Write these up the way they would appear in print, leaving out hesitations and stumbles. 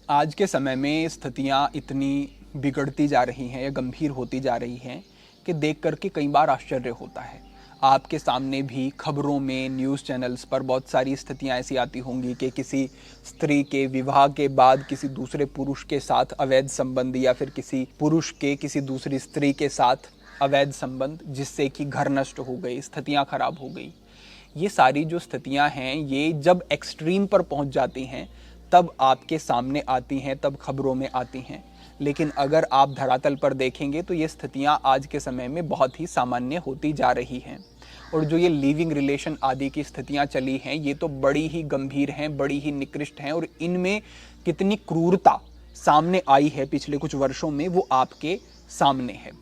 आज के समय में स्थितियाँ इतनी बिगड़ती जा रही हैं या गंभीर होती जा रही हैं कि देख करके कई बार आश्चर्य होता है। आपके सामने भी खबरों में, न्यूज़ चैनल्स पर बहुत सारी स्थितियाँ ऐसी आती होंगी कि किसी स्त्री के विवाह के बाद किसी दूसरे पुरुष के साथ अवैध संबंध या फिर किसी पुरुष के किसी दूसरी स्त्री के साथ अवैध संबंध, जिससे कि घर नष्ट हो गई, स्थितियाँ खराब हो गई। ये सारी जो स्थितियाँ हैं, ये जब एक्सट्रीम पर पहुँच जाती हैं तब आपके सामने आती हैं, तब खबरों में आती हैं। लेकिन अगर आप धरातल पर देखेंगे तो ये स्थितियाँ आज के समय में बहुत ही सामान्य होती जा रही हैं। और जो ये लिविंग रिलेशन आदि की स्थितियाँ चली हैं, ये तो बड़ी ही गंभीर हैं, बड़ी ही निकृष्ट हैं, और इनमें कितनी क्रूरता सामने आई है पिछले कुछ वर्षों में, वो आपके सामने है।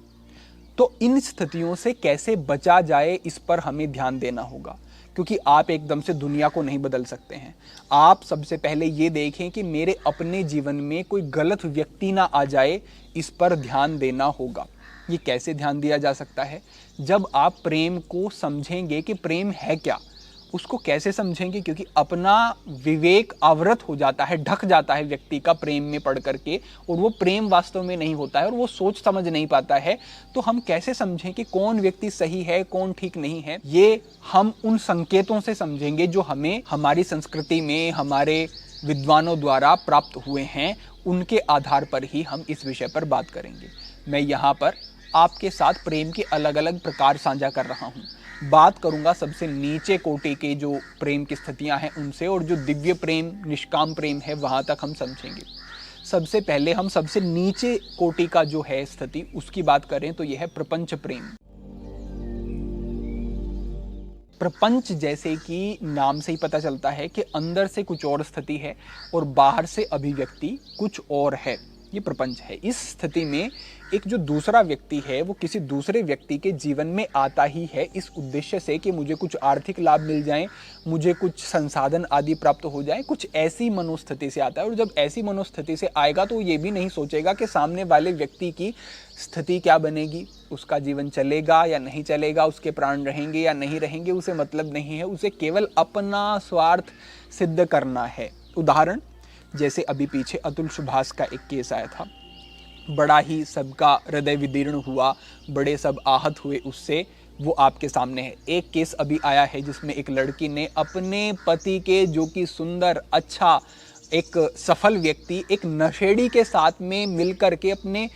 तो इन स्थितियों से कैसे बचा जाए, इस पर हमें ध्यान देना होगा, क्योंकि आप एकदम से दुनिया को नहीं बदल सकते हैं। आप सबसे पहले ये देखें कि मेरे अपने जीवन में कोई गलत व्यक्ति ना आ जाए, इस पर ध्यान देना होगा। ये कैसे ध्यान दिया जा सकता है? जब आप प्रेम को समझेंगे कि प्रेम है क्या, उसको कैसे समझेंगे, क्योंकि अपना विवेक आवृत हो जाता है, ढक जाता है व्यक्ति का प्रेम में पढ़ करके, और वो प्रेम वास्तव में नहीं होता है और वो सोच समझ नहीं पाता है। तो हम कैसे समझें कि कौन व्यक्ति सही है, कौन ठीक नहीं है? ये हम उन संकेतों से समझेंगे जो हमें हमारी संस्कृति में हमारे विद्वानों द्वारा प्राप्त हुए हैं। उनके आधार पर ही हम इस विषय पर बात करेंगे। मैं यहाँ पर आपके साथ प्रेम के अलग अलग प्रकार साझा कर रहा हूँ। बात करूंगा सबसे नीचे कोटि के जो प्रेम की स्थितियां हैं उनसे, और जो दिव्य प्रेम, निष्काम प्रेम है, वहां तक हम समझेंगे। सबसे पहले हम सबसे नीचे कोटि का जो है स्थिति, उसकी बात करें तो यह है प्रपंच प्रेम। प्रपंच, जैसे कि नाम से ही पता चलता है कि अंदर से कुछ और स्थिति है और बाहर से अभिव्यक्ति कुछ और है, ये प्रपंच है। इस स्थिति में एक जो दूसरा व्यक्ति है वो किसी दूसरे व्यक्ति के जीवन में आता ही है इस उद्देश्य से कि मुझे कुछ आर्थिक लाभ मिल जाएं, मुझे कुछ संसाधन आदि प्राप्त हो जाएं, कुछ ऐसी मनोस्थिति से आता है। और जब ऐसी मनोस्थिति से आएगा तो ये भी नहीं सोचेगा कि सामने वाले व्यक्ति की स्थिति क्या बनेगी, उसका जीवन चलेगा या नहीं चलेगा, उसके प्राण रहेंगे या नहीं रहेंगे, उसे मतलब नहीं है। उसे केवल अपना स्वार्थ सिद्ध करना है। उदाहरण, जैसे अभी पीछे अतुल सुभाष का एक केस आया था, बड़ा ही सबका हृदय विदीर्ण हुआ, बड़े सब आहत हुए उससे, वो आपके सामने है। एक केस अभी आया है जिसमें एक लड़की ने अपने पति के, जो कि सुंदर, अच्छा, एक सफल व्यक्ति, एक नशेड़ी के साथ में मिलकर के अपने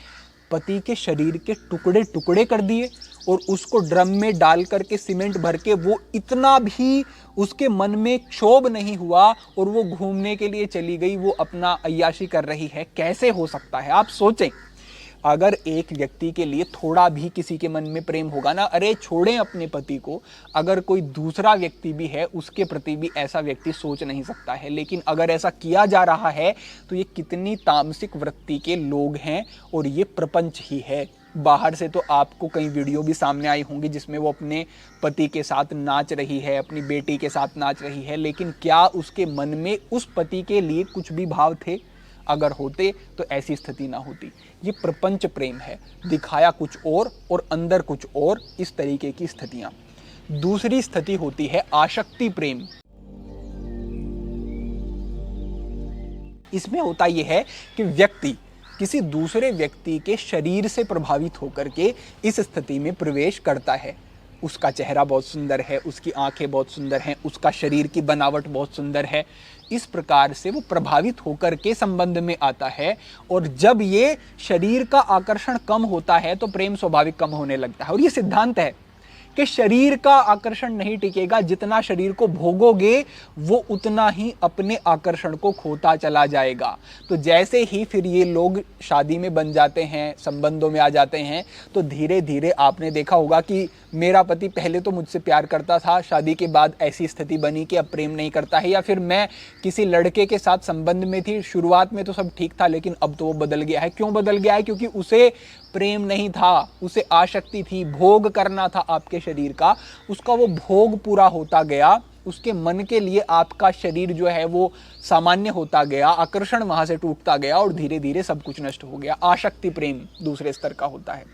पति के शरीर के टुकड़े टुकड़े कर दिए और उसको ड्रम में डाल करके सीमेंट भर के, वो इतना भी उसके मन में क्षोभ नहीं हुआ और वो घूमने के लिए चली गई, वो अपना अय्याशी कर रही है। कैसे हो सकता है? आप सोचें, अगर एक व्यक्ति के लिए थोड़ा भी किसी के मन में प्रेम होगा ना, अरे छोड़ें अपने पति को, अगर कोई दूसरा व्यक्ति भी है उसके प्रति भी ऐसा व्यक्ति सोच नहीं सकता है। लेकिन अगर ऐसा किया जा रहा है तो ये कितनी तामसिक वृत्ति के लोग हैं, और ये प्रपंच ही है। बाहर से तो आपको कई वीडियो भी सामने आई होंगी जिसमें वो अपने पति के साथ नाच रही है, अपनी बेटी के साथ नाच रही है, लेकिन क्या उसके मन में उस पति के लिए कुछ भी भाव थे? अगर होते तो ऐसी स्थिति ना होती। ये प्रपंच प्रेम है, दिखाया कुछ और अंदर कुछ और, इस तरीके की स्थितियां। दूसरी स्थिति होती है आसक्ति प्रेम। इसमें होता यह है कि व्यक्ति किसी दूसरे व्यक्ति के शरीर से प्रभावित होकर के इस स्थिति में प्रवेश करता है। उसका चेहरा बहुत सुंदर है, उसकी आंखें बहुत सुंदर हैं, उसका शरीर की बनावट बहुत सुंदर है। इस प्रकार से वो प्रभावित होकर के संबंध में आता है, और जब ये शरीर का आकर्षण कम होता है तो प्रेम स्वाभाविक कम होने लगता है। और ये सिद्धांत है कि शरीर का आकर्षण नहीं टिकेगा, जितना शरीर को भोगोगे वो उतना ही अपने आकर्षण को खोता चला जाएगा। तो जैसे ही फिर ये लोग शादी में बन जाते हैं, संबंधों में आ जाते हैं, तो धीरे धीरे आपने देखा होगा कि मेरा पति पहले तो मुझसे प्यार करता था, शादी के बाद ऐसी स्थिति बनी कि अब प्रेम नहीं करता है। या फिर मैं किसी लड़के के साथ संबंध में थी, शुरुआत में तो सब ठीक था, लेकिन अब तो वो बदल गया है। क्यों बदल गया है? क्योंकि उसे प्रेम नहीं था, उसे आसक्ति थी, भोग करना था आपके शरीर का, उसका वो भोग पूरा होता गया, उसके मन के लिए आपका शरीर जो है वो सामान्य होता गया, आकर्षण वहां से टूटता गया और धीरे धीरे सब कुछ नष्ट हो गया। आसक्ति प्रेम दूसरे स्तर का होता है।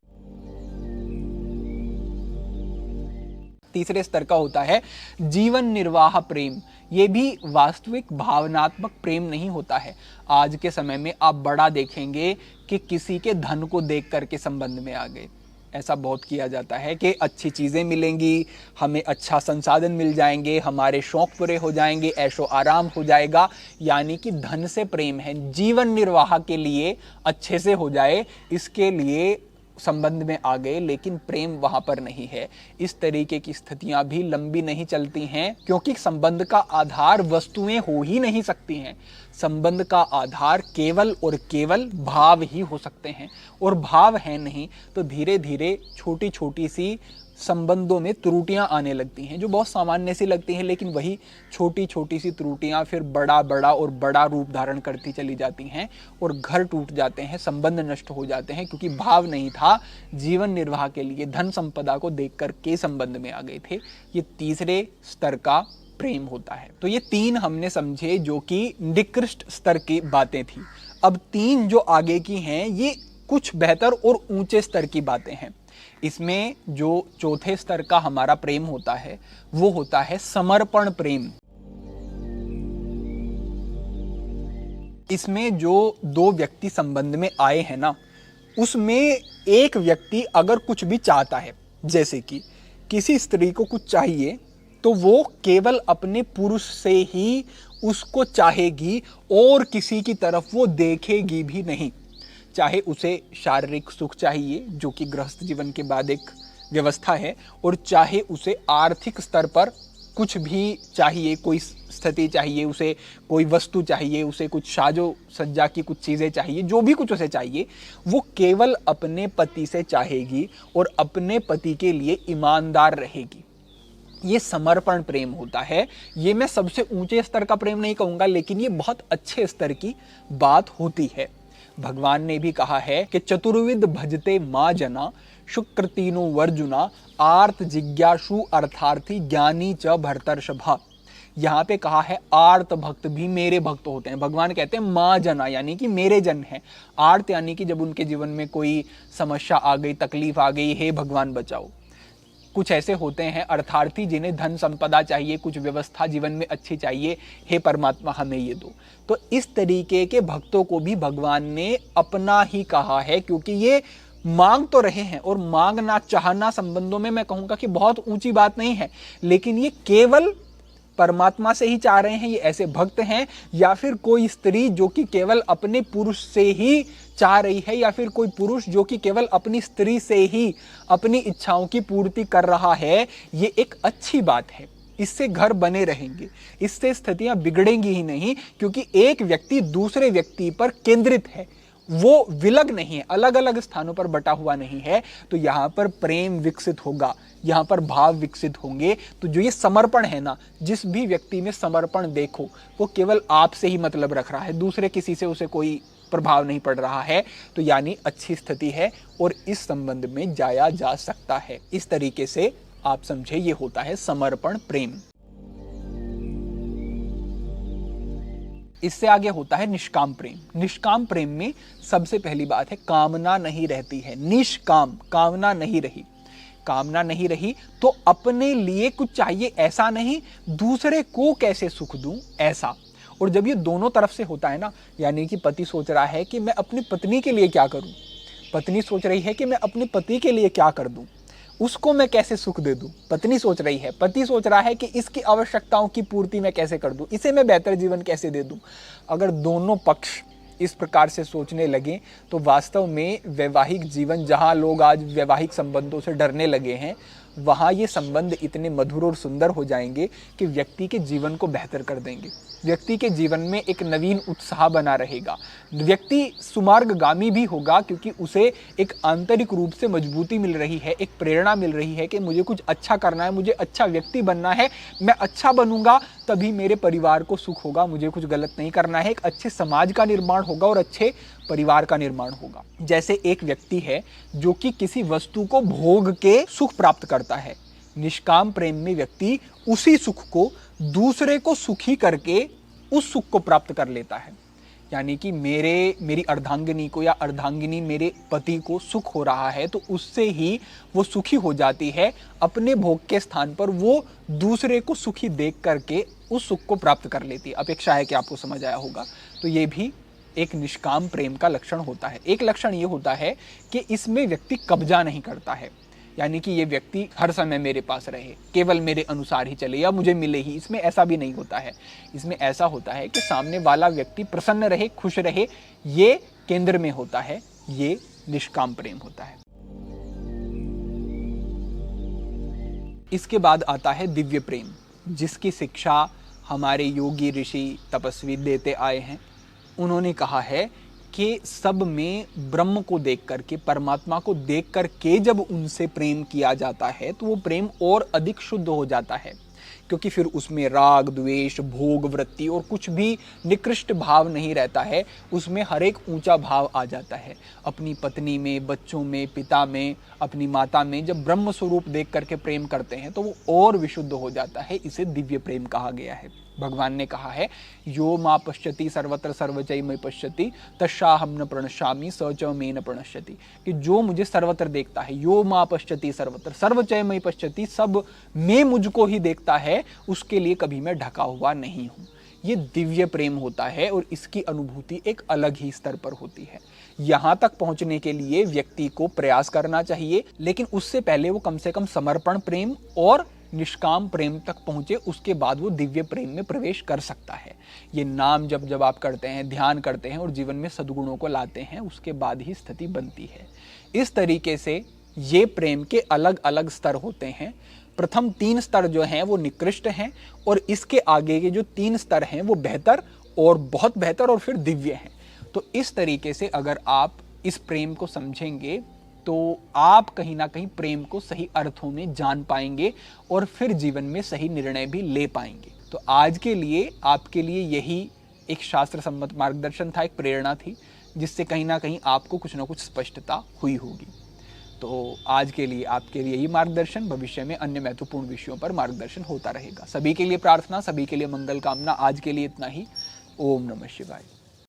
तीसरे स्तर का होता है जीवन निर्वाह प्रेम। ये भी वास्तविक भावनात्मक प्रेम नहीं होता है। आज के समय में आप बड़ा देखेंगे कि किसी के धन को देख करके संबंध में आ गए। ऐसा बहुत किया जाता है कि अच्छी चीज़ें मिलेंगी, हमें अच्छा संसाधन मिल जाएंगे, हमारे शौक पूरे हो जाएंगे, ऐशो आराम हो जाएगा, यानी कि धन से प्रेम है, जीवन निर्वाह के लिए अच्छे से हो जाए, इसके लिए संबंध में आ गए, लेकिन प्रेम वहां पर नहीं है। इस तरीके की स्थितियां भी लंबी नहीं चलती हैं, क्योंकि संबंध का आधार वस्तुएं हो ही नहीं सकती हैं। संबंध का आधार केवल और केवल भाव ही हो सकते हैं, और भाव है नहीं तो धीरे धीरे छोटी छोटी सी संबंधों में त्रुटियां आने लगती हैं, जो बहुत सामान्य सी लगती हैं, लेकिन वही छोटी छोटी सी त्रुटियां फिर बड़ा बड़ा और बड़ा रूप धारण करती चली जाती हैं, और घर टूट जाते हैं, संबंध नष्ट हो जाते हैं, क्योंकि भाव नहीं था। जीवन निर्वाह के लिए धन संपदा को देख कर के संबंध में आ गए थे। ये तीसरे स्तर का प्रेम होता है। तो ये तीन हमने समझे जो कि निकृष्ट स्तर की बातें थी। अब तीन जो आगे की हैं ये कुछ बेहतर और ऊंचे स्तर की बातें हैं। इसमें जो चौथे स्तर का हमारा प्रेम होता है वो होता है समर्पण प्रेम। इसमें जो दो व्यक्ति संबंध में आए हैं ना, उसमें एक व्यक्ति अगर कुछ भी चाहता है, जैसे कि किसी स्त्री को कुछ चाहिए, तो वो केवल अपने पुरुष से ही उसको चाहेगी और किसी की तरफ वो देखेगी भी नहीं। चाहे उसे शारीरिक सुख चाहिए, जो कि गृहस्थ जीवन के बाद एक व्यवस्था है, और चाहे उसे आर्थिक स्तर पर कुछ भी चाहिए, कोई स्थिति चाहिए, उसे कोई वस्तु चाहिए, उसे कुछ साजो सज्जा की कुछ चीज़ें चाहिए, जो भी कुछ उसे चाहिए, वो केवल अपने पति से चाहेगी और अपने पति के लिए ईमानदार रहेगी। ये समर्पण प्रेम होता है। ये मैं सबसे ऊंचे स्तर का प्रेम नहीं कहूँगा, लेकिन ये बहुत अच्छे स्तर की बात होती है। भगवान ने भी कहा है कि चतुर्विध भजते माँ जना, शुक्र तीनों वर्जुना, आर्त जिज्ञासु अर्थार्थी ज्ञानी च भर्तर्षभा। यहाँ पे कहा है आर्त भक्त भी मेरे भक्त होते हैं। भगवान कहते हैं माँ जना, यानी कि मेरे जन है। आर्त यानी कि जब उनके जीवन में कोई समस्या आ गई, तकलीफ आ गई, हे भगवान बचाओ। कुछ ऐसे होते हैं अर्थार्थी जिन्हें धन संपदा चाहिए, कुछ व्यवस्था जीवन में अच्छी चाहिए, हे परमात्मा हमें ये दो। तो इस तरीके के भक्तों को भी भगवान ने अपना ही कहा है, क्योंकि ये मांग तो रहे हैं, और मांगना चाहना संबंधों में मैं कहूंगा कि बहुत ऊंची बात नहीं है, लेकिन ये केवल परमात्मा से ही चाह रहे हैं। ये ऐसे भक्त हैं, या फिर कोई स्त्री जो कि केवल अपने पुरुष से ही चाह रही है, या फिर कोई पुरुष जो कि केवल अपनी स्त्री से ही अपनी इच्छाओं की पूर्ति कर रहा है। ये एक अच्छी बात है, इससे घर बने रहेंगे, इससे स्थितियां बिगड़ेंगी ही नहीं, क्योंकि एक व्यक्ति दूसरे व्यक्ति पर केंद्रित है, वो विलग नहीं है, अलग अलग स्थानों पर बटा हुआ नहीं है। तो यहाँ पर प्रेम विकसित होगा, यहाँ पर भाव विकसित होंगे। तो जो ये समर्पण है ना, जिस भी व्यक्ति में समर्पण देखो, वो केवल आपसे ही मतलब रख रहा है, दूसरे किसी से उसे कोई प्रभाव नहीं पड़ रहा है, तो यानी अच्छी स्थिति है और इस संबंध में जाया जा सकता है। इस तरीके से आप समझे, ये होता है समर्पण प्रेम। इससे आगे होता है निष्काम प्रेम। निष्काम प्रेम में सबसे पहली बात है कामना नहीं रहती है। निष्काम, कामना नहीं रही। कामना नहीं रही तो अपने लिए कुछ चाहिए ऐसा नहीं, दूसरे को कैसे सुख दूं ऐसा। और जब ये दोनों तरफ से होता है ना, यानी कि पति सोच रहा है कि मैं अपनी पत्नी के लिए क्या करूं, पत्नी सोच रही है कि मैं अपने पति के लिए क्या कर दूं, उसको मैं कैसे सुख दे दूं। पत्नी सोच रही है, पति सोच रहा है कि इसकी आवश्यकताओं की पूर्ति मैं कैसे कर दूं, इसे मैं बेहतर जीवन कैसे दे दूं। अगर दोनों पक्ष इस प्रकार से सोचने लगे तो वास्तव में वैवाहिक जीवन, जहां लोग आज वैवाहिक संबंधों से डरने लगे हैं, वहां ये संबंध इतने मधुर और सुंदर हो जाएंगे कि व्यक्ति के जीवन को बेहतर कर देंगे। व्यक्ति के जीवन में एक नवीन उत्साह बना रहेगा। व्यक्ति सुमार्गगामी भी होगा, क्योंकि उसे एक आंतरिक रूप से मजबूती मिल रही है, एक प्रेरणा मिल रही है कि मुझे कुछ अच्छा करना है, मुझे अच्छा व्यक्ति बनना है, मैं अच्छा बनूंगा तभी मेरे परिवार को सुख होगा, मुझे कुछ गलत नहीं करना है। एक अच्छे समाज का निर्माण होगा और अच्छे परिवार का निर्माण होगा। जैसे एक व्यक्ति है जो कि किसी वस्तु को भोग के सुख प्राप्त करता है, निष्काम प्रेम में व्यक्ति उसी सुख को दूसरे को सुखी करके उस सुख को प्राप्त कर लेता है। यानी कि मेरी अर्धांगिनी को या अर्धांगिनी मेरे पति को सुख हो रहा है तो उससे ही वो सुखी हो जाती है। अपने भोग के स्थान पर वो दूसरे को सुखी देख करके उस सुख को प्राप्त कर लेती है। अपेक्षा है कि आपको समझ आया होगा। तो ये भी एक निष्काम प्रेम का लक्षण होता है। एक लक्षण ये होता है कि इसमें व्यक्ति कब्जा नहीं करता है, यानी कि ये व्यक्ति हर समय मेरे पास रहे, केवल मेरे अनुसार ही चले या मुझे मिले ही, इसमें ऐसा भी नहीं होता है। इसमें ऐसा होता है कि सामने वाला व्यक्ति प्रसन्न रहे, खुश रहे, ये केंद्र में होता है। ये निष्काम प्रेम होता है। इसके बाद आता है दिव्य प्रेम, जिसकी शिक्षा हमारे योगी ऋषि तपस्वी देते आए हैं। उन्होंने कहा है कि सब में ब्रह्म को देख करके, परमात्मा को देख करके जब उनसे प्रेम किया जाता है तो वो प्रेम और अधिक शुद्ध हो जाता है, क्योंकि फिर उसमें राग, द्वेष, भोग वृत्ति और कुछ भी निकृष्ट भाव नहीं रहता है। उसमें हर एक ऊंचा भाव आ जाता है। अपनी पत्नी में, बच्चों में, पिता में, अपनी माता में जब ब्रह्म स्वरूप देख करके प्रेम करते हैं तो वो और विशुद्ध हो जाता है। इसे दिव्य प्रेम कहा गया है। भगवान ने कहा है, यो मां पश्यति सर्वत्र सर्वचै मयि पश्यति तस्साहं न प्रणश्यामि स च मे न प्रणश्यति, कि जो मुझे सर्वत्र देखता है, यो मां पश्यति सर्वत्र सर्वचै मयि पश्यति, सब में मुझको ही देखता है, उसके लिए कभी मैं ढका हुआ नहीं हूं। ये दिव्य प्रेम होता है और इसकी अनुभूति एक अलग ही स्तर पर होती है। यहां तक पहुंचने के लिए व्यक्ति को प्रयास करना चाहिए, लेकिन उससे पहले वो कम से कम समर्पण प्रेम और निष्काम प्रेम तक पहुंचे, उसके बाद वो दिव्य प्रेम में प्रवेश कर सकता है। ये नाम जब आप करते हैं, ध्यान करते हैं और जीवन में सद्गुणों को लाते हैं, उसके बाद ही स्थिति बनती है। इस तरीके से ये प्रेम के अलग अलग स्तर होते हैं। प्रथम 3 स्तर जो हैं वो निकृष्ट हैं और इसके आगे के जो 3 स्तर हैं वो बेहतर और बहुत बेहतर और फिर दिव्य हैं। तो इस तरीके से अगर आप इस प्रेम को समझेंगे तो आप कहीं ना कहीं प्रेम को सही अर्थों में जान पाएंगे और फिर जीवन में सही निर्णय भी ले पाएंगे। तो आज के लिए आपके लिए यही एक शास्त्र सम्मत मार्गदर्शन था, एक प्रेरणा थी, जिससे कहीं ना कहीं आपको कुछ ना कुछ स्पष्टता हुई होगी। तो आज के लिए आपके लिए यही मार्गदर्शन, भविष्य में अन्य महत्वपूर्ण विषयों पर मार्गदर्शन होता रहेगा। सभी के लिए प्रार्थना, सभी के लिए मंगल कामना। आज के लिए इतना ही। ओम नमः शिवाय।